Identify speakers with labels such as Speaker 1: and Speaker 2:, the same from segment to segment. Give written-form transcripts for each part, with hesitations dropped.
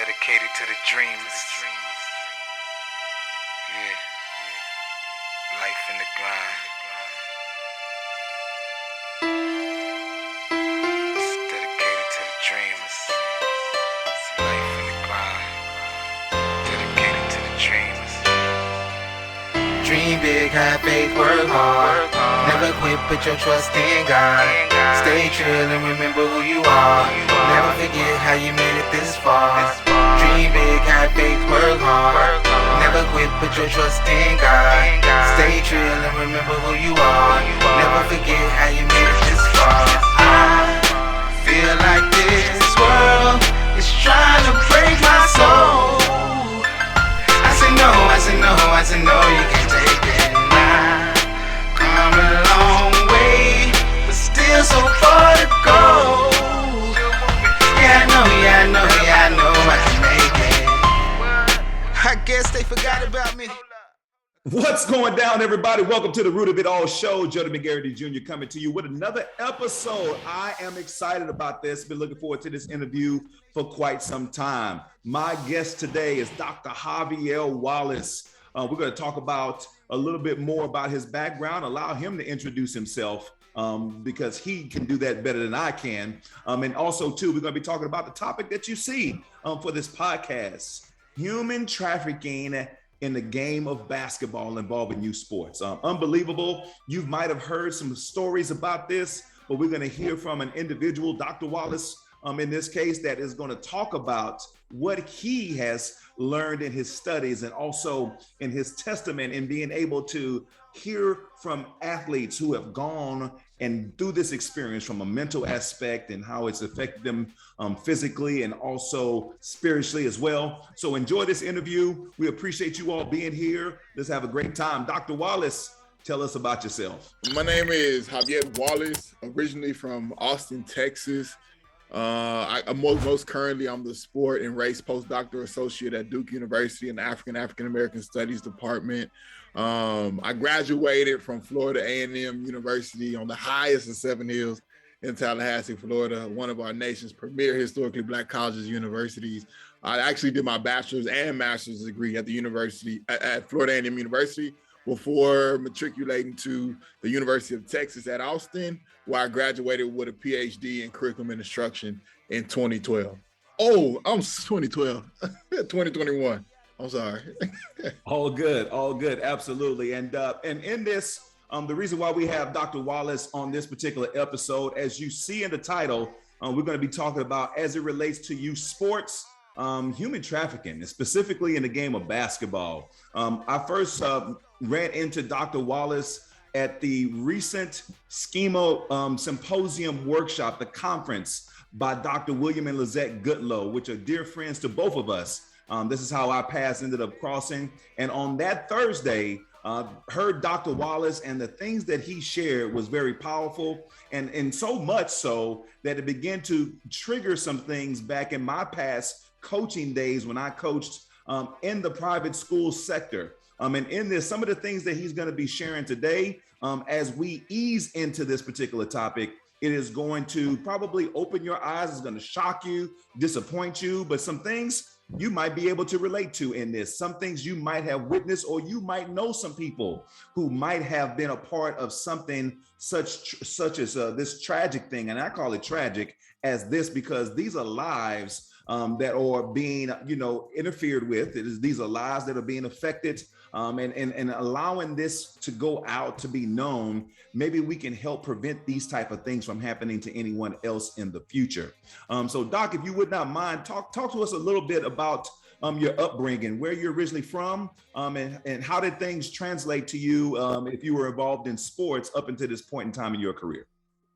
Speaker 1: dedicated to the dreamers. Yeah, life in the grind. It's dedicated to the dreamers. It's life in the grind. Dedicated to the dreamers.
Speaker 2: Dream big, have faith, work hard. Never quit, put your trust in God. Stay true and remember who you are. Never forget how you made it this far. Dream big, have faith, work hard. Never quit, put your trust in God. Stay true and remember who you are. Never forget how you made it this far. I feel like this world is trying to break my soul. I say no, I say no, I say no, you can't take it now. Come a long way, but still so far to go. Yeah, I know I can make it. I guess they forgot about me.
Speaker 3: What's going down, everybody? Welcome to the Root of It All show. Jody McGarity Jr. coming to you with another episode. I am excited about this. Been looking forward to this interview for quite some time. My guest today is Dr. Javier Wallace. We're going to talk about a little bit more about his background, allow him to introduce himself because he can do that better than I can. And also, too, we're going to be talking about the topic that you see for this podcast, human trafficking in the game of basketball involving youth sports. Unbelievable. You might have heard some stories about this, but we're going to hear from an individual, Dr. Wallace, in this case, that is going to talk about what he has learned in his studies and also in his testament in being able to hear from athletes who have gone and through this experience from a mental aspect and how it's affected them physically and also spiritually as well. So enjoy this interview. We appreciate you all being here. Let's have a great time. Dr. Wallace, tell us about yourself.
Speaker 4: My name is Javier Wallace, originally from Austin, Texas. Most currently, I'm the sport and race postdoctoral associate at Duke University in the African American Studies Department. I graduated from Florida A&M University on the highest of seven hills in Tallahassee, Florida, one of our nation's premier historically Black colleges and universities. I actually did my bachelor's and master's degree at the university at Florida A&M University before matriculating to the University of Texas at Austin, where I graduated with a PhD in curriculum and instruction in 2012. Oh, I'm 2012, 2021. I'm sorry.
Speaker 3: All good, absolutely. And in this, the reason why we have Dr. Wallace on this particular episode, as you see in the title, we're going to be talking about as it relates to youth sports, human trafficking, and specifically in the game of basketball. I first ran into Dr. Wallace at the recent Schema Symposium workshop, the conference by Dr. William and Lizette Goodlow, which are dear friends to both of us. This is how our paths ended up crossing. And on that Thursday, heard Dr. Wallace, and the things that he shared was very powerful, and so much so that it began to trigger some things back in my past coaching days when I coached in the private school sector. And in this, some of the things that he's going to be sharing today, as we ease into this particular topic, it is going to probably open your eyes. It's going to shock you, disappoint you, but some things you might be able to relate to in this. Some things you might have witnessed, or you might know some people who might have been a part of something such as this tragic thing. And I call it tragic as this because these are lives that are being, interfered with. These are lives that are being affected, and allowing this to go out to be known. Maybe we can help prevent these type of things from happening to anyone else in the future. So Doc, if you would not mind, talk to us a little bit about your upbringing, where you're originally from, and how did things translate to you if you were involved in sports up until this point in time in your career?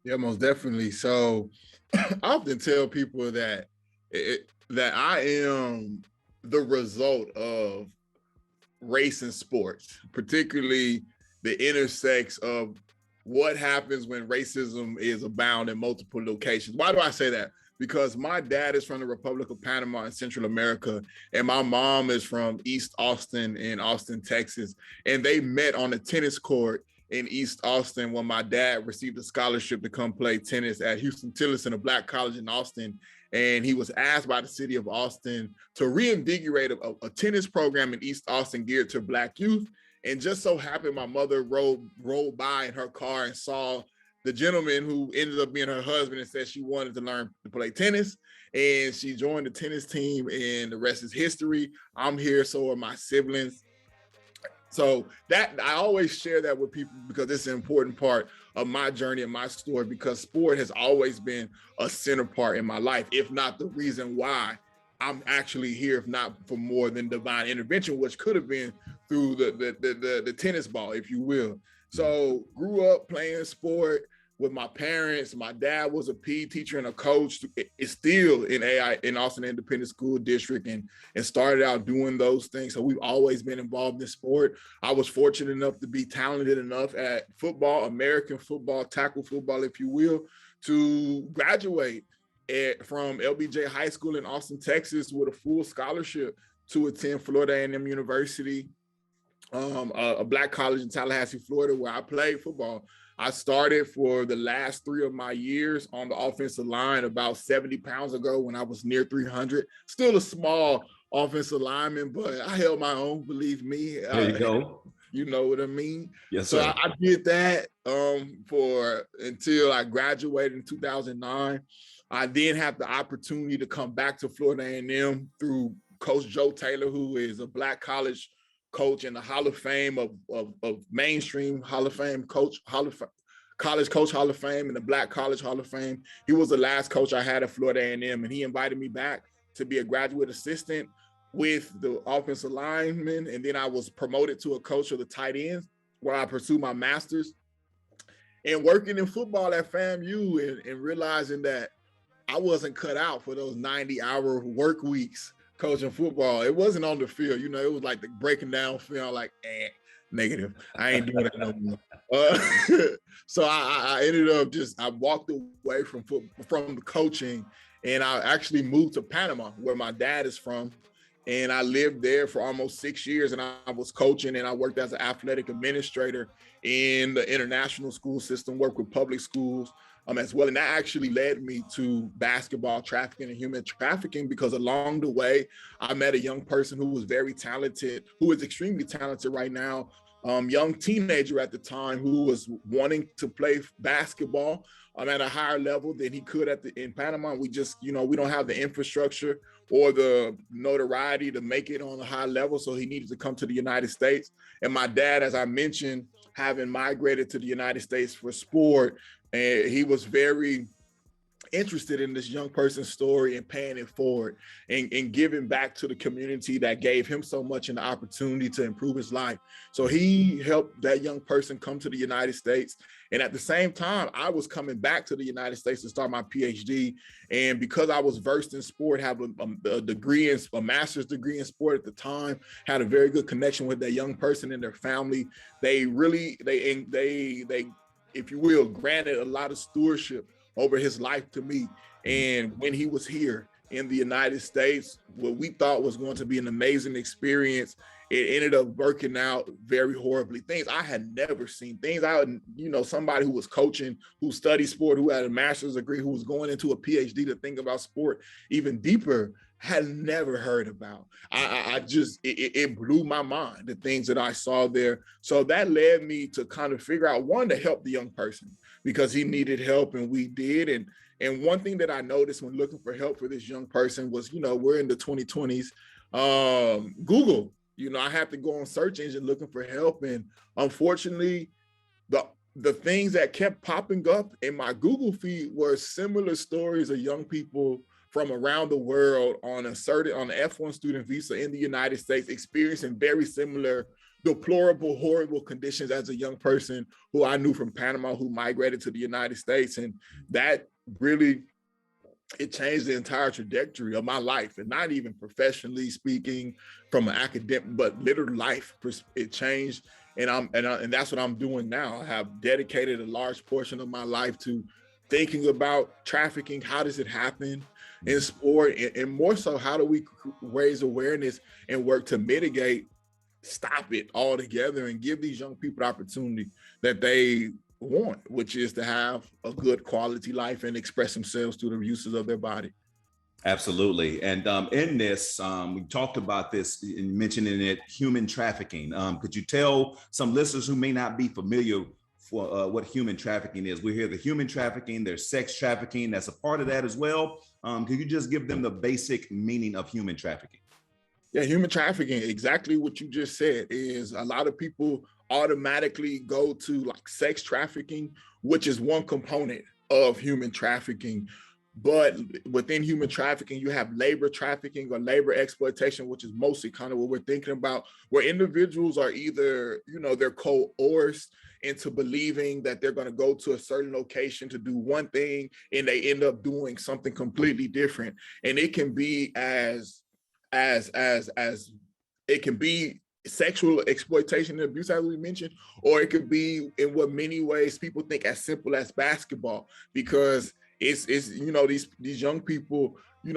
Speaker 4: Yeah, most definitely. So I often tell people that I am the result of race and sports, particularly the intersex of what happens when racism is abound in multiple locations. Why do I say that? Because my dad is from the Republic of Panama in Central America, and my mom is from East Austin in Austin, Texas. And they met on a tennis court in East Austin when my dad received a scholarship to come play tennis at Houston Tillerson, a Black college in Austin. And he was asked by the city of Austin to reinvigorate a tennis program in East Austin geared to Black youth. And just so happened my mother rolled by in her car and saw the gentleman who ended up being her husband and said she wanted to learn to play tennis. And she joined the tennis team, and the rest is history. I'm here, so are my siblings. So that I always share that with people because it's an important part of my journey and my story, because sport has always been a center part in my life, if not the reason why I'm actually here, if not for more than divine intervention, which could have been through the tennis ball, if you will. So grew up playing sport with my parents. My dad was a PE teacher and a coach. It's still in Austin Independent School District, and started out doing those things. So we've always been involved in sport. I was fortunate enough to be talented enough at football, American football, tackle football, if you will, to graduate from LBJ High School in Austin, Texas, with a full scholarship to attend Florida A&M University, a Black college in Tallahassee, Florida, where I played football. I started for the last 3 of my years on the offensive line about 70 pounds ago when I was near 300. Still a small offensive lineman, but I held my own, believe me.
Speaker 3: There you go.
Speaker 4: You know what I mean?
Speaker 3: Yes,
Speaker 4: so
Speaker 3: sir.
Speaker 4: I did that until I graduated in 2009. I then had the opportunity to come back to Florida A&M through Coach Joe Taylor, who is a Black college coach in the Hall of Fame of mainstream Hall of Fame coach, college coach Hall of Fame, and the Black College Hall of Fame. He was the last coach I had at Florida A&M, and he invited me back to be a graduate assistant with the offensive linemen. And then I was promoted to a coach of the tight ends, where I pursued my master's. And working in football at FAMU and realizing that I wasn't cut out for those 90-hour work weeks coaching football. It wasn't on the field, it was like the breaking down film, like, negative. I ain't doing that no more. So I ended up I walked away from the coaching, and I actually moved to Panama, where my dad is from. And I lived there for almost 6 years, and I was coaching, and I worked as an athletic administrator in the international school system, worked with public schools as well. And that actually led me to basketball trafficking and human trafficking, because along the way, I met a young person who was very talented, who is extremely talented right now, young teenager at the time, who was wanting to play basketball at a higher level than he could in Panama. We just, we don't have the infrastructure or the notoriety to make it on a high level. So he needed to come to the United States. And my dad, as I mentioned, having migrated to the United States for sport, and he was very interested in this young person's story and paying it forward and giving back to the community that gave him so much and the opportunity to improve his life. So he helped that young person come to the United States. And at the same time, I was coming back to the United States to start my PhD. And because I was versed in sport, have a degree, a master's degree in sport at the time, had a very good connection with that young person and their family. They really, if you will, granted a lot of stewardship over his life to me. And when he was here in the United States, what we thought was going to be an amazing experience, it ended up working out very horribly. Things I had never seen, somebody who was coaching, who studied sport, who had a master's degree, who was going into a PhD to think about sport even deeper, had never heard about. It blew my mind, the things that I saw there. So that led me to kind of figure out, one, to help the young person, because he needed help, and we did. And one thing that I noticed when looking for help for this young person was, we're in the 2020s, Google, I have to go on search engine looking for help. And unfortunately, the things that kept popping up in my Google feed were similar stories of young people from around the world on an F1 student visa in the United States, experiencing very similar deplorable, horrible conditions as a young person who I knew from Panama, who migrated to the United States. And that really, it changed the entire trajectory of my life, and not even professionally speaking from an academic, but literal life. It changed. And that's what I'm doing now. I have dedicated a large portion of my life to thinking about trafficking. How does it happen in sport? And more so, how do we raise awareness and work to mitigate, stop it altogether, and give these young people the opportunity that they want, which is to have a good quality life and express themselves through the uses of their body.
Speaker 3: Absolutely. And in this, we talked about this in mentioning it, human trafficking. Could you tell some listeners who may not be familiar for what human trafficking is? We hear the human trafficking, there's sex trafficking, that's a part of that as well. Could you just give them the basic meaning of human trafficking?
Speaker 4: Yeah, human trafficking, exactly what you just said, is a lot of people automatically go to like sex trafficking, which is one component of human trafficking. But within human trafficking, you have labor trafficking or labor exploitation, which is mostly kind of what we're thinking about, where individuals are either, they're coerced into believing that they're going to go to a certain location to do one thing and they end up doing something completely different. And it can be as it can be sexual exploitation and abuse, as we mentioned, or it could be in what many ways people think as simple as basketball, because it's these young people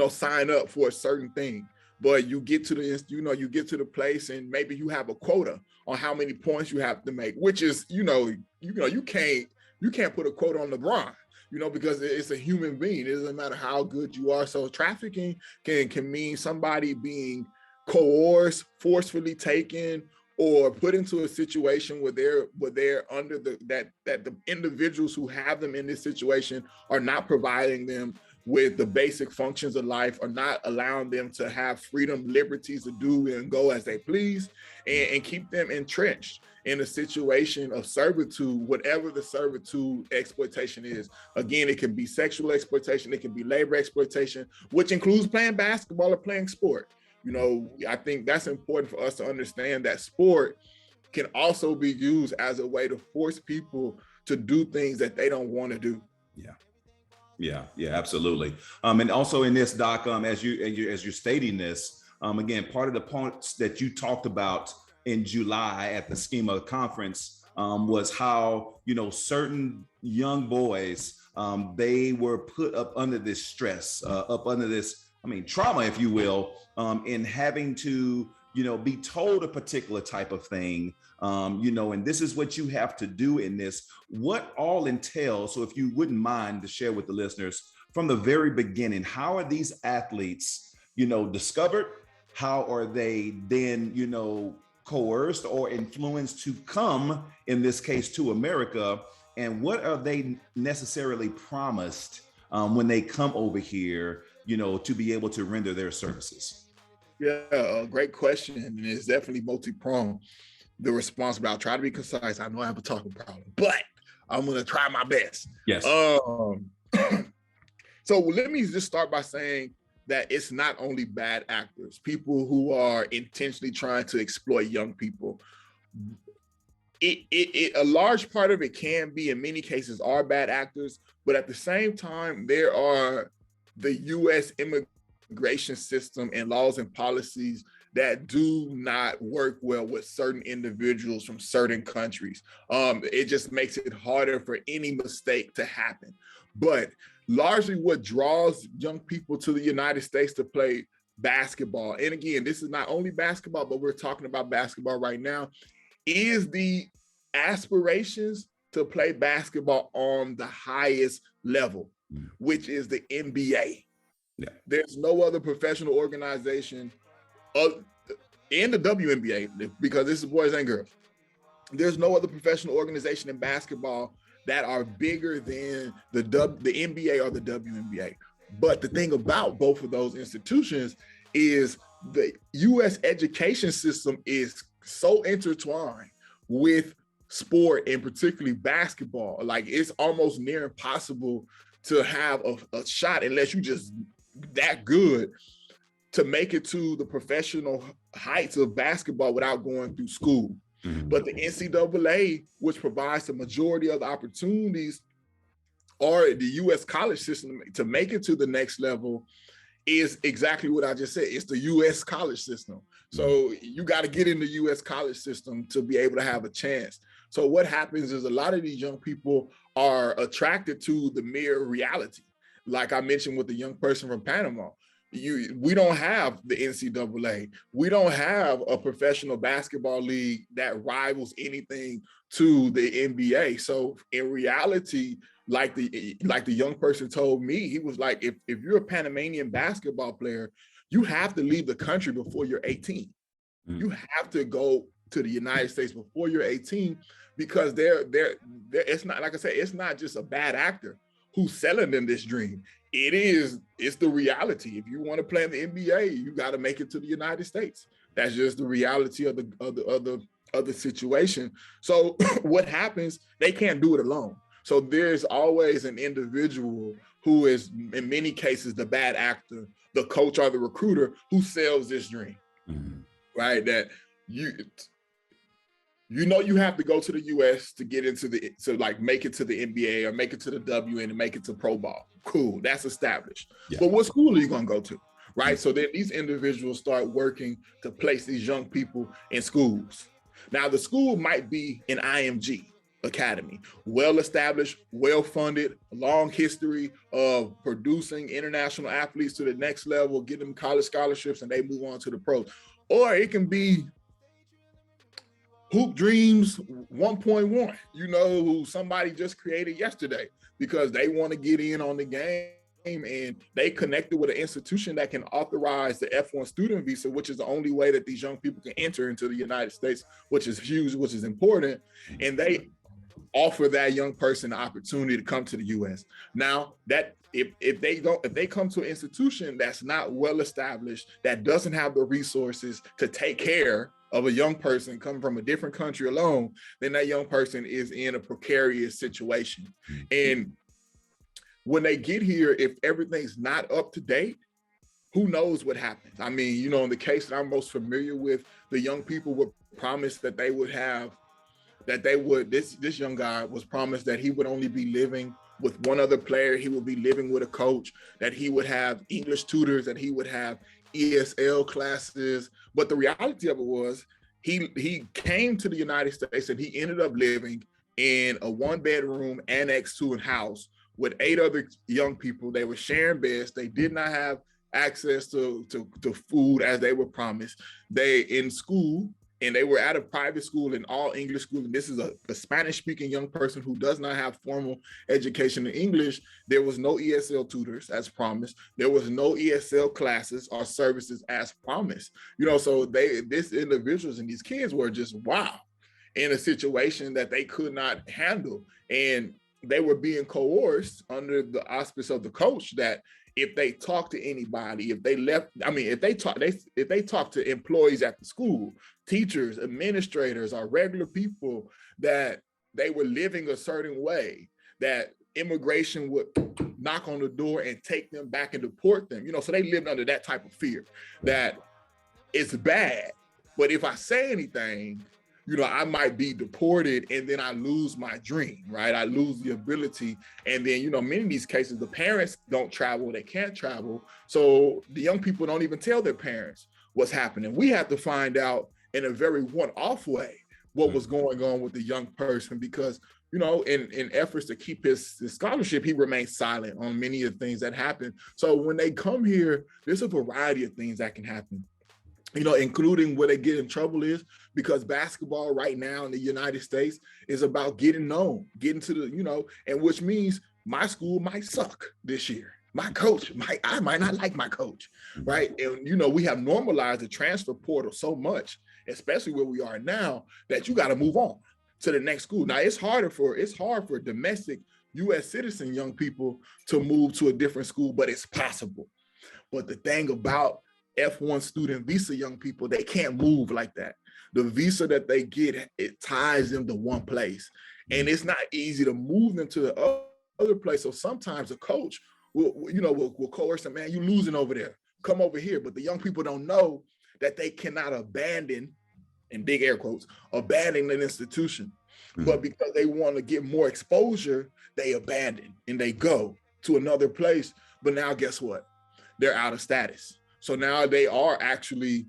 Speaker 4: sign up for a certain thing, but you get to the place and maybe you have a quota on how many points you have to make, which is you can't put a quota on LeBron, because it's a human being. It doesn't matter how good you are. So trafficking can mean somebody being coerced, forcefully taken, or put into a situation where they're under that the individuals who have them in this situation are not providing them with the basic functions of life, are not allowing them to have freedom, liberties to do and go as they please, and keep them entrenched in a situation of servitude, whatever the servitude exploitation is. Again, it can be sexual exploitation, it can be labor exploitation, which includes playing basketball or playing sport. I think that's important for us to understand that sport can also be used as a way to force people to do things that they don't want to do.
Speaker 3: Yeah, absolutely. And also in this, Doc, as you're stating this, again, part of the points that you talked about in July at the Schema conference was how certain young boys, they were put up under this stress, up under this, trauma, if you will, in having to be told a particular type of thing, and this is what you have to do in this, what all entails. So if you wouldn't mind to share with the listeners from the very beginning, how are these athletes, discovered? How are they then, coerced or influenced to come, in this case, to America? And what are they necessarily promised when they come over here, to be able to render their services?
Speaker 4: Yeah, great question. And it's definitely multi-pronged. The response, but I'll try to be concise. I know I have a talking problem, but I'm going to try my best.
Speaker 3: Yes.
Speaker 4: So let me just start by saying that it's not only bad actors, people who are intentionally trying to exploit young people. A large part of it can be, in many cases, are bad actors, but at the same time, there are the U.S. immigration system and laws and policies that do not work well with certain individuals from certain countries. It just makes it harder for any mistake to happen. But largely what draws young people to the United States to play basketball, and again, this is not only basketball, but we're talking about basketball right now, is the aspirations to play basketball on the highest level, which is the NBA.
Speaker 3: Yeah.
Speaker 4: There's no other professional organization in the WNBA, because this is boys and girls. There's no other professional organization in basketball that are bigger than the NBA or the WNBA. But the thing about both of those institutions is the U.S. education system is so intertwined with sport, and particularly basketball. Like, it's almost near impossible to have a shot, unless you just that good, to make it to the professional heights of basketball without going through school. Mm-hmm. But the NCAA, which provides the majority of the opportunities, or the U.S. college system to make it to the next level, is exactly what I just said. It's the U.S. college system. So you got to get in the U.S. college system to be able to have a chance. So what happens is a lot of these young people are attracted to the mere reality. Like I mentioned with the young person from Panama, we don't have the NCAA. We don't have a professional basketball league that rivals anything to the NBA. So in reality, like the young person told me, he was like, if you're a Panamanian basketball player, you have to leave the country before you're 18. You have to go to the United States before you're 18, because they're it's not, like I said, it's not just a bad actor who's selling them this dream. It's the reality. If you want to play in the NBA, you got to make it to the United States. That's just the reality of the situation. So what happens, they can't do it alone. So there's always an individual who is, in many cases, the bad actor, the coach or the recruiter who sells this dream, right? That you have to go to the US to get into make it to the NBA or make it to the WN and make it to pro ball. Cool, that's established. Yeah. But what school are you gonna go to, right? So then these individuals start working to place these young people in schools. Now the school might be an IMG academy, well-established, well-funded, long history of producing international athletes to the next level, get them college scholarships, and they move on to the pros. Or it can be Hoop Dreams 1.1, who somebody just created yesterday because they want to get in on the game, and they connected with an institution that can authorize the F1 student visa, which is the only way that these young people can enter into the United States, which is huge, which is important. And they offer that young person the opportunity to come to the US. Now, that if they come to an institution that's not well established, that doesn't have the resources to take care of a young person coming from a different country alone, then that young person is in a precarious situation. And when they get here, if everything's not up to date, who knows what happens? I mean, in the case that I'm most familiar with, the young people were promised that this young guy was promised that he would only be living with one other player, he would be living with a coach, that he would have English tutors, that he would have ESL classes. But the reality of it was he came to the United States and he ended up living in a 1-bedroom annex to a house with 8 other young people. They were sharing beds. They did not have access to food as they were promised. They in school, and they were at a private school, an all English school. And this is a Spanish speaking young person who does not have formal education in English. There was no ESL tutors as promised. There was no ESL classes or services as promised. So these individuals and these kids were just, wow, in a situation that they could not handle. And they were being coerced under the auspice of the coach that if they talk to anybody, if they talk to employees at the school, teachers, administrators, or regular people, that they were living a certain way, that immigration would knock on the door and take them back and deport them. So they lived under that type of fear that it's bad, but if I say anything, I might be deported and then I lose my dream, right? I lose the ability. And then, many of these cases, the parents don't travel, they can't travel. So the young people don't even tell their parents what's happening. We have to find out in a very one-off way what was going on with the young person, because, in efforts to keep his scholarship, he remains silent on many of the things that happen. So when they come here, there's a variety of things that can happen. Including where they get in trouble is because basketball right now in the United States is about getting known, getting to the, and which means my school might suck this year. My coach I might not like my coach, right? And, we have normalized the transfer portal so much, especially where we are now, that you got to move on to the next school. Now it's hard for domestic U.S. citizen young people to move to a different school, but it's possible. But the thing about F1 student visa young people, they can't move like that. The visa that they get, it ties them to one place, and it's not easy to move them to the other place. So sometimes a coach will coerce them, man, you losing over there, come over here. But the young people don't know that they cannot abandon, in big air quotes, abandon an institution. But because they want to get more exposure, they abandon and they go to another place. But now guess what? They're out of status. So now they are actually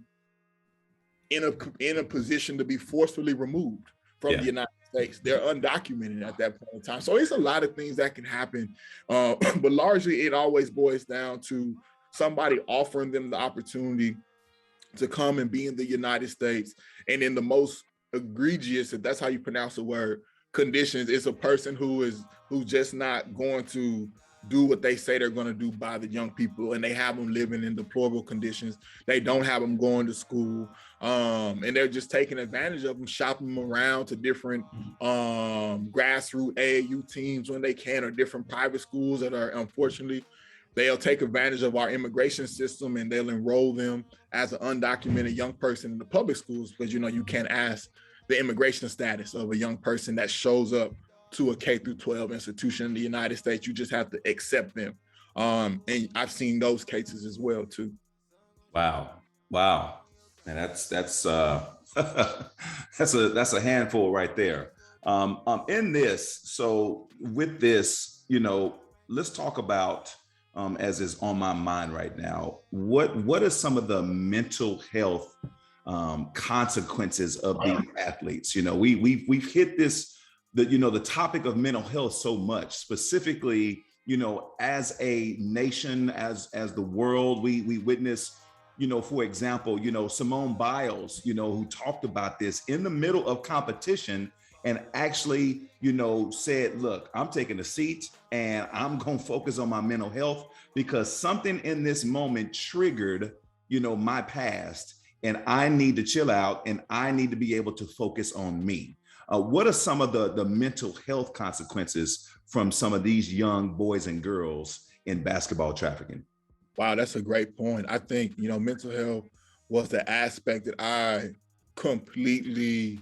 Speaker 4: in a position to be forcefully removed from the United States. They're undocumented at that point in time. So it's a lot of things that can happen. But largely, it always boils down to somebody offering them the opportunity to come and be in the United States. And in the most egregious, if that's how you pronounce the word, conditions. It's a person who's just not going to do what they say they're going to do by the young people, and they have them living in deplorable conditions. They don't have them going to school, and they're just taking advantage of them, shopping them around to different grassroots AAU teams when they can, or different private schools that are, unfortunately, they'll take advantage of our immigration system, and they'll enroll them as an undocumented young person in the public schools, because you can't ask the immigration status of a young person that shows up to a K through 12 institution in the United States. You just have to accept them. And I've seen those cases as well too.
Speaker 3: Wow. And that's that's a handful right there. In this, so with this, let's talk about, as is on my mind right now, what are some of the mental health consequences of these athletes? We've hit this, the topic of mental health so much, specifically, as a nation, as the world, we witness, for example, Simone Biles, who talked about this in the middle of competition and actually, said, look, I'm taking a seat and I'm going to focus on my mental health, because something in this moment triggered, my past, and I need to chill out and I need to be able to focus on me. What are some of the mental health consequences from some of these young boys and girls in basketball trafficking?
Speaker 4: Wow, that's a great point. I think, mental health was the aspect that I completely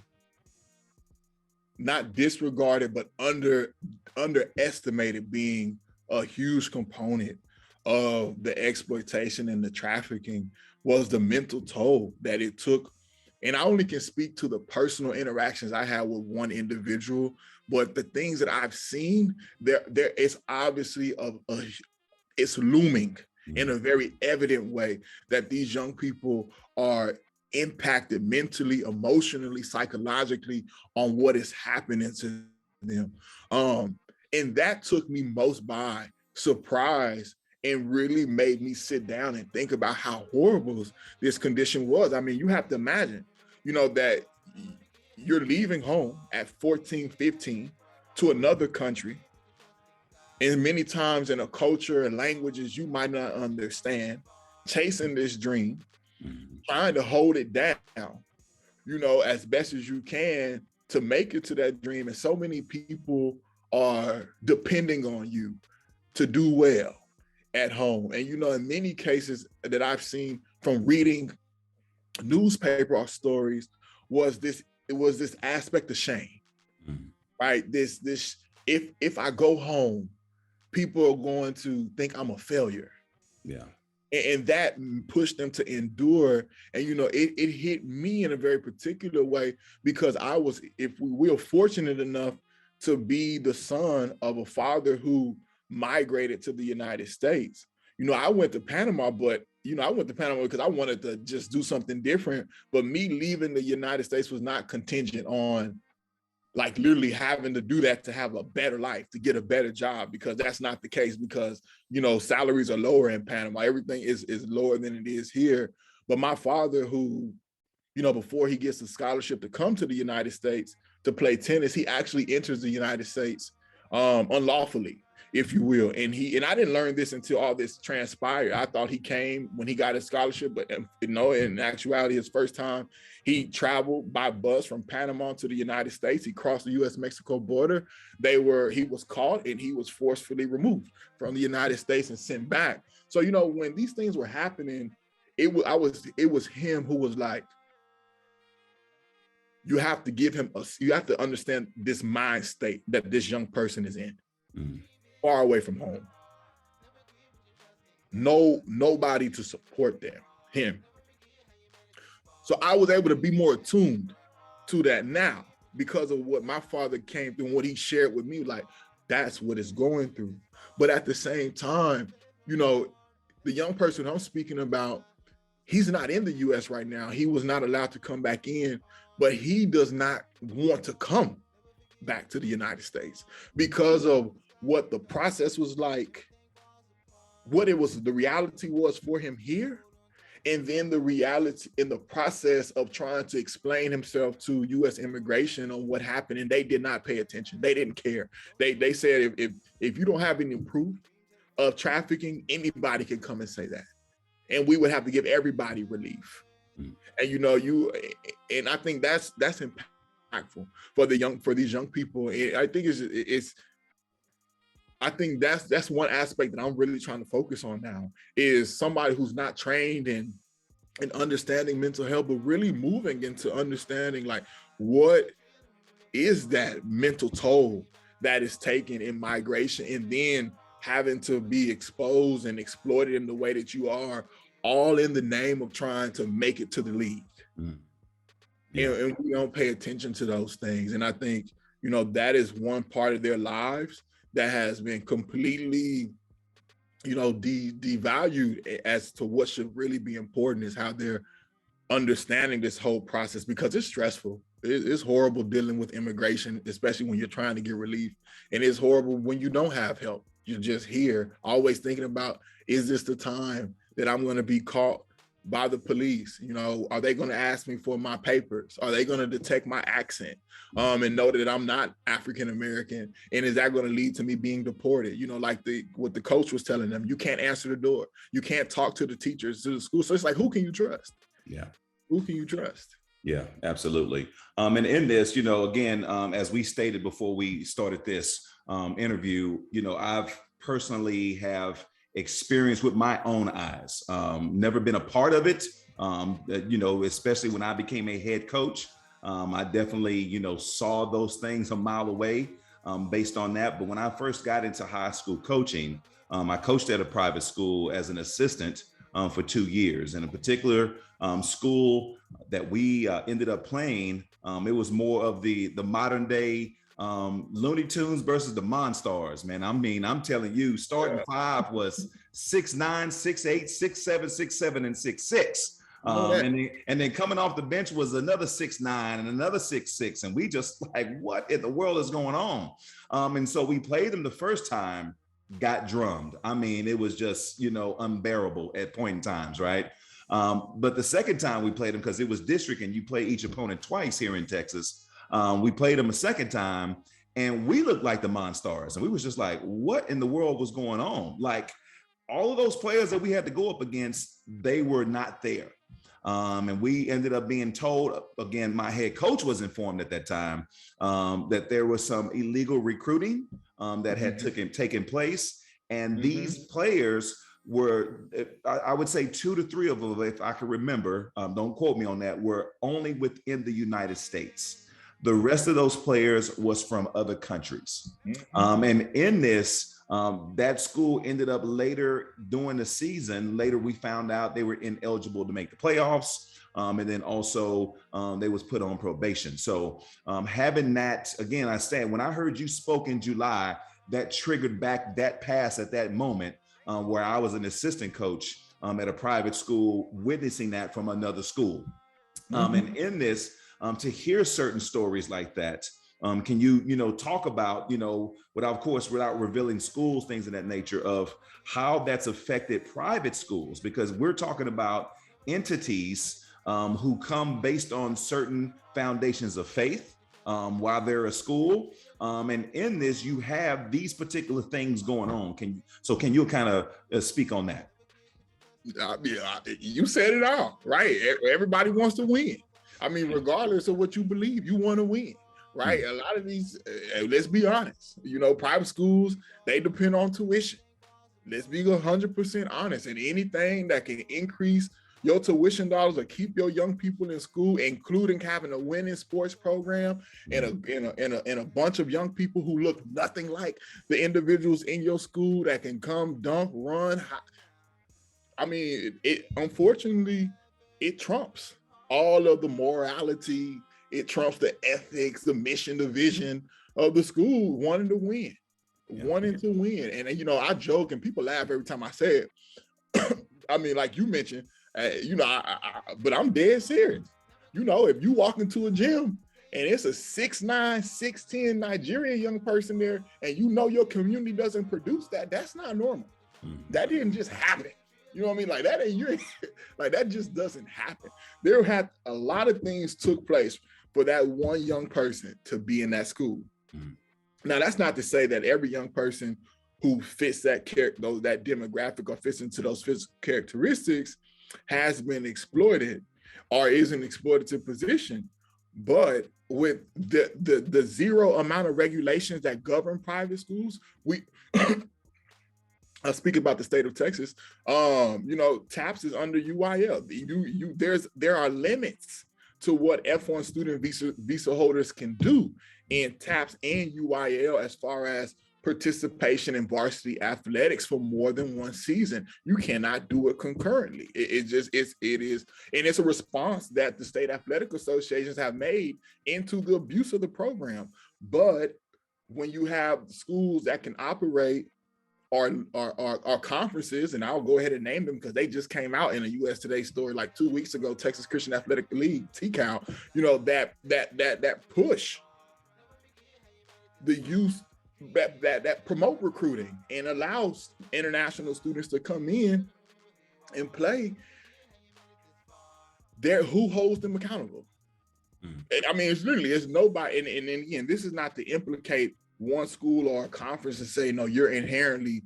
Speaker 4: not disregarded, but underestimated being a huge component of the exploitation and the trafficking, was the mental toll that it took. And I only can speak to the personal interactions I had with one individual, but the things that I've seen, there is obviously it's looming in a very evident way that these young people are impacted mentally, emotionally, psychologically on what is happening to them. And that took me most by surprise and really made me sit down and think about how horrible this condition was. I mean, you have to imagine, that you're leaving home at 14, 15 to another country, and many times in a culture and languages you might not understand, chasing this dream, trying to hold it down, as best as you can to make it to that dream. And so many people are depending on you to do well at home. And, in many cases that I've seen from reading newspaper or stories was this aspect of shame, right? This if I go home, people are going to think I'm a failure.
Speaker 3: Yeah.
Speaker 4: And that pushed them to endure. And, it hit me in a very particular way, because I was, if we were fortunate enough to be the son of a father who migrated to the United States. I went to Panama, but, I went to Panama because I wanted to just do something different. But me leaving the United States was not contingent on like literally having to do that to have a better life, to get a better job, because that's not the case, because, salaries are lower in Panama. Everything is lower than it is here. But my father, who, before he gets a scholarship to come to the United States to play tennis, he actually enters the United States unlawfully, if you will. And I didn't learn this until all this transpired. I thought he came when he got his scholarship, but in actuality, his first time, he traveled by bus from Panama to the United States. He crossed the U.S.-Mexico border. He was caught and he was forcefully removed from the United States and sent back. So, when these things were happening, it was him who was like, you have to understand this mind state that this young person is in. Far away from home. Nobody to support him. So I was able to be more attuned to that now because of what my father came through and what he shared with me, like that's what it's going through. But at the same time, the young person I'm speaking about, he's not in the US right now. He was not allowed to come back in, but he does not want to come back to the United States because of what the process was like, what the reality was for him here, And then the reality in the process of trying to explain himself to U.S. immigration on what happened, and they did not pay attention. They didn't care. They said if you don't have any proof of trafficking, anybody can come and say that, and we would have to give everybody relief. Mm. And and I think that's impactful for these young people. And I think I think that's one aspect that I'm really trying to focus on now, is somebody who's not trained in understanding mental health, but really moving into understanding like what is that mental toll that is taken in migration, and then having to be exposed and exploited in the way that you are, all in the name of trying to make it to the league. Mm. Yeah. And we don't pay attention to those things. And I think, that is one part of their lives that has been completely, devalued as to what should really be important, is how they're understanding this whole process, because it's stressful. It's horrible dealing with immigration, especially when you're trying to get relief. And it's horrible when you don't have help. You're just here, always thinking about, is this the time that I'm going to be caught by the police? Are they going to ask me for my papers? Are they going to detect my accent and know that I'm not African American? And is that going to lead to me being deported? Like what the coach was telling them, you can't answer the door. You can't talk to the teachers, to the school. So it's like, who can you trust?
Speaker 3: Yeah.
Speaker 4: Who can you trust?
Speaker 3: Yeah, absolutely. And in this, again, as we stated before we started this interview, I've personally have experience with my own eyes. Never been a part of it, especially when I became a head coach. I definitely, saw those things a mile away based on that. But when I first got into high school coaching, I coached at a private school as an assistant for 2 years. And in particular school that we ended up playing, it was more of the modern day Looney Tunes versus the Monstars, man. I mean, I'm telling you, starting five was 6'9", 6'8", 6'7", 6'7", and 6'6". And then coming off the bench was another 6'9" and another 6'6", and we just like, what in the world is going on? And so we played them the first time, got drummed. I mean, it was just, unbearable at point in times, right? But the second time we played them, because it was district and you play each opponent twice here in Texas, we played them a second time and we looked like the Monstars. And we was just like, what in the world was going on? Like, all of those players that we had to go up against, they were not there. And we ended up being told, again, my head coach was informed at that time that there was some illegal recruiting that had taken place. And these players were, I would say 2 to 3 of them, if I can remember, don't quote me on that, were only within the United States. The rest of those players was from other countries. And in this, that school ended up later during the season. Later, we found out they were ineligible to make the playoffs. And then also they was put on probation. So having that, again, I said, when I heard you spoke in July, that triggered back that pass at that moment where I was an assistant coach at a private school, witnessing that from another school. And in this, to hear certain stories like that, can you talk about, without revealing schools, things of that nature, of how that's affected private schools? Because we're talking about entities who come based on certain foundations of faith while they're a school. And in this, you have these particular things going on. Can you kind of speak on that?
Speaker 4: You said it all, right? Everybody wants to win. I mean, regardless of what you believe, you want to win, right? A lot of these, let's be honest, private schools, they depend on tuition. Let's be 100% honest. And anything that can increase your tuition dollars or keep your young people in school, including having a winning sports program and a bunch of young people who look nothing like the individuals in your school that can come, dunk, run. I mean, unfortunately, it trumps all of the morality. It trumps the ethics, the mission, the vision of the school wanting to win. And, I joke and people laugh every time I say it. I mean, like you mentioned, but I'm dead serious. If you walk into a gym and it's a 6'9", 6'10" Nigerian young person there, and your community doesn't produce that, that's not normal. That didn't just happen. You know what I mean? Like that ain't you. Like that just doesn't happen. There had a lot of things took place for that one young person to be in that school. Mm. Now that's not to say that every young person who fits that that demographic or fits into those physical characteristics has been exploited or is in an exploitative position. But with the zero amount of regulations that govern private schools, we I speak about the state of Texas. You know, TAPS is under UIL. There are limits to what F1 student visa holders can do in TAPS and UIL as far as participation in varsity athletics for more than one season. You cannot do it concurrently. It is, and it's a response that the state athletic associations have made into the abuse of the program. But when you have schools that can operate our conferences, and I'll go ahead and name them because they just came out in a US Today story like 2 weeks ago, Texas Christian Athletic League, TCAL, you know, that push the youth that promote recruiting and allows international students to come in and play. Who holds them accountable? I mean, it's nobody. And again, this is not to implicate one school or a conference and say, no, you're inherently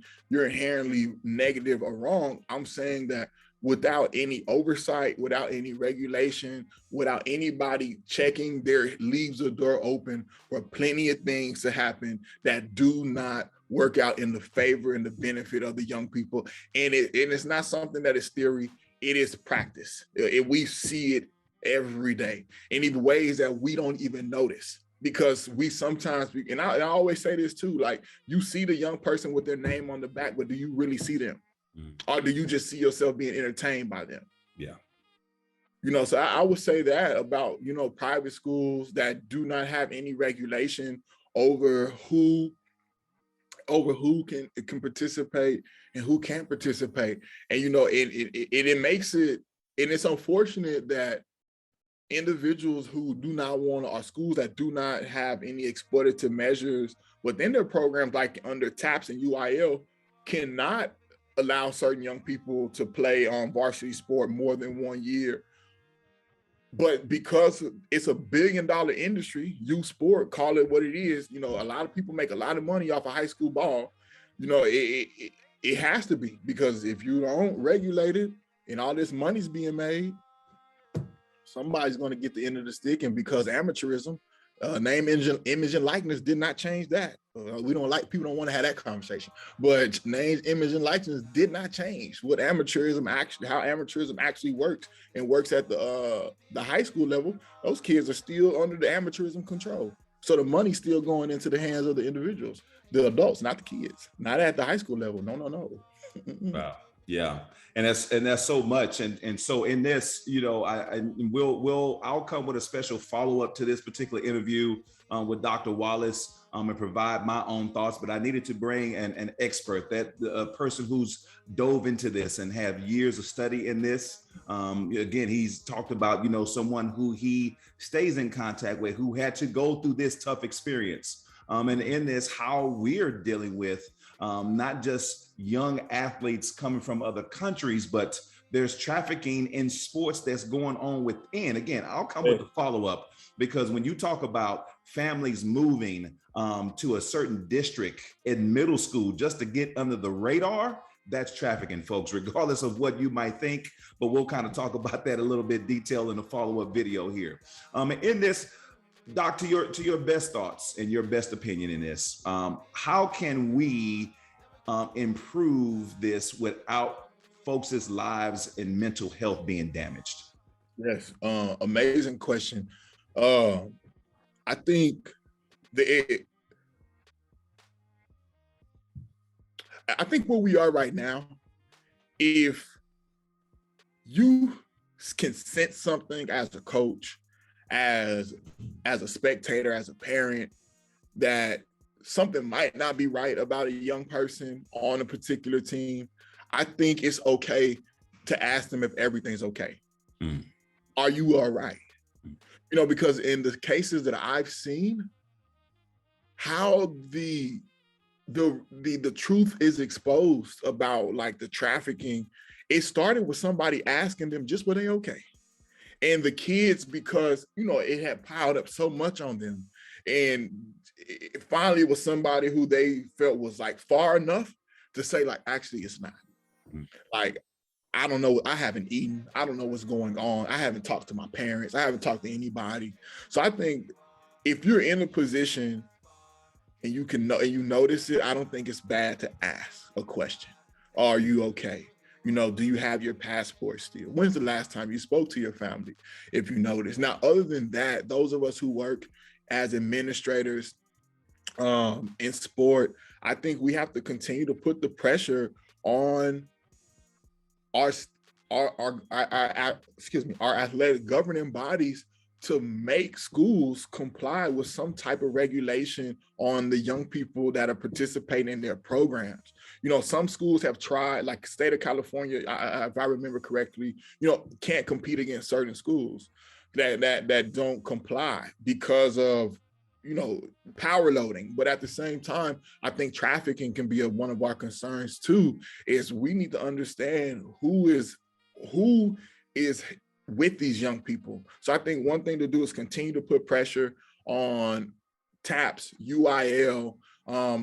Speaker 4: negative or wrong. I'm saying that without any oversight, without any regulation, without anybody checking, there leaves a door open for plenty of things to happen that do not work out in the favor and the benefit of the young people. And it's not something that is theory, it is practice. We see it every day in even ways that we don't even notice. Because we sometimes, and I always say this too, like you see the young person with their name on the back, but do you really see them? Or do you just see yourself being entertained by them? Yeah. You know, so I would say that about, you know, private schools that do not have any regulation over who can participate and who can't participate. And, you know, it makes it, and it's unfortunate that individuals who do not want to, or schools that do not have any exploitative measures within their programs, like under TAPS and UIL, cannot allow certain young people to play on varsity sport more than 1 year. But because it's a $1 billion industry, youth sport, call it what it is, you know, a lot of people make a lot of money off of high school ball. You know, it has to be, because if you don't regulate it and all this money's being made, somebody's going to get the end of the stick. And because amateurism, name, image, and likeness did not change that. People don't want to have that conversation, but names, image, and likeness did not change what how amateurism actually works and works at the high school level. Those kids are still under the amateurism control. So the money's still going into the hands of the individuals, the adults, not the kids, not at the high school level. No.
Speaker 3: Wow. Yeah. And that's so much. And so in this, you know, I'll come with a special follow-up to this particular interview with Dr. Wallace and provide my own thoughts, but I needed to bring an expert, a person who's dove into this and have years of study in this. Again, he's talked about, you know, someone who he stays in contact with, who had to go through this tough experience. And in this, how we're dealing with not just young athletes coming from other countries, but there's trafficking in sports that's going on within. Again, I'll come with the follow-up, because when you talk about families moving to a certain district in middle school just to get under the radar, that's trafficking, folks, regardless of what you might think. But we'll kind of talk about that a little bit detailed in a follow-up video here. In this, Doc, to your best thoughts and your best opinion in this, how can we improve this without folks' lives and mental health being damaged?
Speaker 4: Yes, amazing question. I think where we are right now, if you can sense something as a coach, as a spectator, as a parent, that something might not be right about a young person on a particular team, I think it's okay to ask them if everything's okay. Are you all right? You know, because in the cases that I've seen, how the truth is exposed about like the trafficking It started with somebody asking them just were they okay? And the kids, because, you know, it had piled up so much on them. And it finally was somebody who they felt was like far enough to say, like, actually, it's not. Like, I don't know. I haven't eaten. I don't know what's going on. I haven't talked to my parents. I haven't talked to anybody. So I think if you're in a position and you can know and you notice it, I don't think it's bad to ask a question. Are you okay? You know, do you have your passport still? When's the last time you spoke to your family? If you notice. Now, other than that, those of us who work as administrators in sport, I think we have to continue to put the pressure on our athletic governing bodies to make schools comply with some type of regulation on the young people that are participating in their programs. You know, some schools have tried, like the state of California, if I remember correctly, you know, can't compete against certain schools that don't comply because of, you know, power loading. But at the same time, I think trafficking can be one of our concerns too, is we need to understand who is with these young people. So I think one thing to do is continue to put pressure on TAPS, UIL,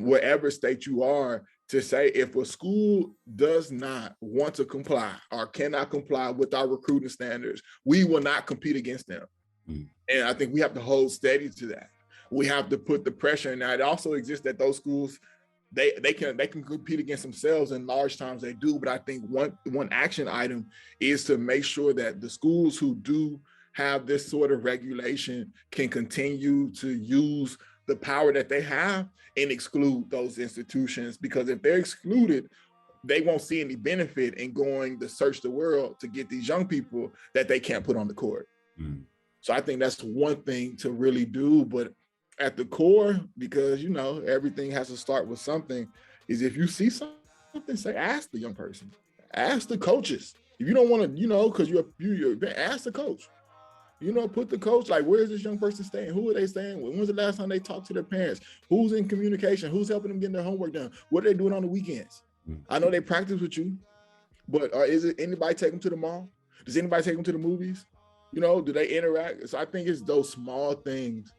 Speaker 4: wherever state you are, to say if a school does not want to comply or cannot comply with our recruiting standards, we will not compete against them. And I think we have to hold steady to that. We have to put the pressure, and it also exists that those schools, they can compete against themselves, and large times they do. But I think one action item is to make sure that the schools who do have this sort of regulation can continue to use the power that they have and exclude those institutions, because if they're excluded, they won't see any benefit in going to search the world to get these young people that they can't put on the court. So I think that's one thing to really do. But at the core, because, you know, everything has to start with something, is if you see something, say, ask the young person, ask the coaches. If you don't want to, you know, because you're ask the coach, you know, put the coach, like, where is this young person staying? Who are they staying with? When's the last time they talked to their parents? Who's in communication? Who's helping them get their homework done? What are they doing on the weekends? I know they practice with you, but is it anybody take them to the mall? Does anybody take them to the movies? You know, do they interact? So I think it's those small things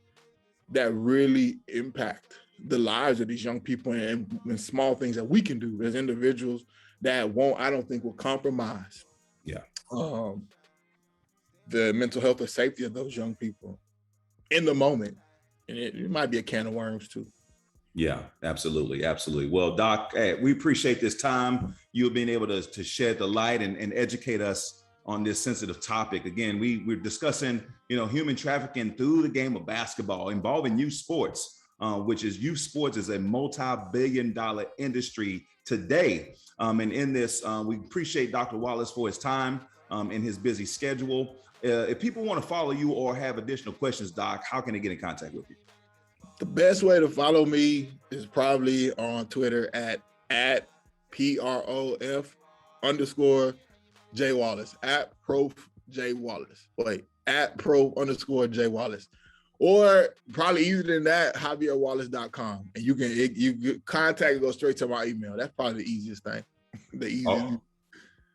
Speaker 4: that really impact the lives of these young people, and small things that we can do as individuals that I don't think will compromise the mental health or safety of those young people in the moment. And it might be a can of worms too.
Speaker 3: Yeah, absolutely. Absolutely. Well, Doc, hey, we appreciate this time. You being able to shed the light and educate us on this sensitive topic. Again, we're discussing, you know, human trafficking through the game of basketball involving youth sports, which is youth sports is a multi-billion-dollar industry today. And in this, we appreciate Dr. Wallace for his time in his busy schedule. If people want to follow you or have additional questions, Doc, how can they get in contact with you?
Speaker 4: The best way to follow me is probably on Twitter at PROF_J Wallace, at Prof J Wallace. Wait, at Pro_J Wallace. Or probably easier than that, JavierWallace.com. And you can contact and go straight to my email. That's probably the easiest thing. The easiest.
Speaker 3: Oh.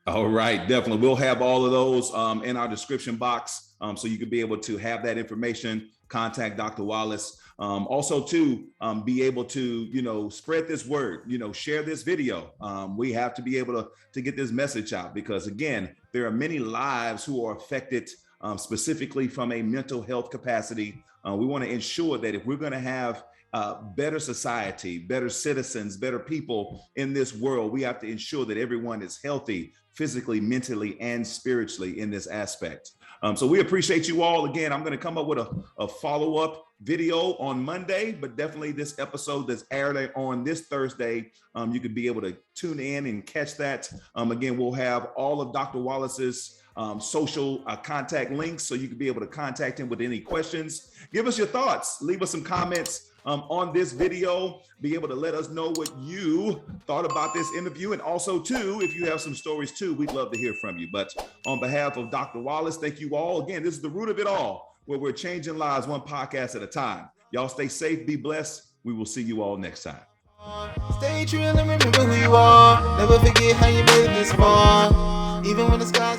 Speaker 3: All right, definitely. We'll have all of those in our description box, so you can be able to have that information, contact Dr. Wallace. Also to be able to, you know, spread this word, you know, share this video. We have to be able to get this message out, because again, there are many lives who are affected specifically from a mental health capacity. We want to ensure that if we're going to have better society, better citizens, better people in this world, we have to ensure that everyone is healthy physically, mentally, and spiritually in this aspect. So we appreciate you all. Again, I'm going to come up with a follow-up video on Monday, but definitely this episode that's aired on this Thursday, you could be able to tune in and catch that. Again, we'll have all of Dr. Wallace's social contact links, so you can be able to contact him with any questions. Give us your thoughts. Leave us some comments on this video. Be able to let us know what you thought about this interview. And also, too, if you have some stories, too, we'd love to hear from you. But on behalf of Dr. Wallace, thank you all. Again, this is the root of it all, where we're changing lives one podcast at a time. Y'all stay safe, be blessed. We will see you all next time.
Speaker 2: Stay true and remember who you are. Never forget how you made it this far. Even when the skies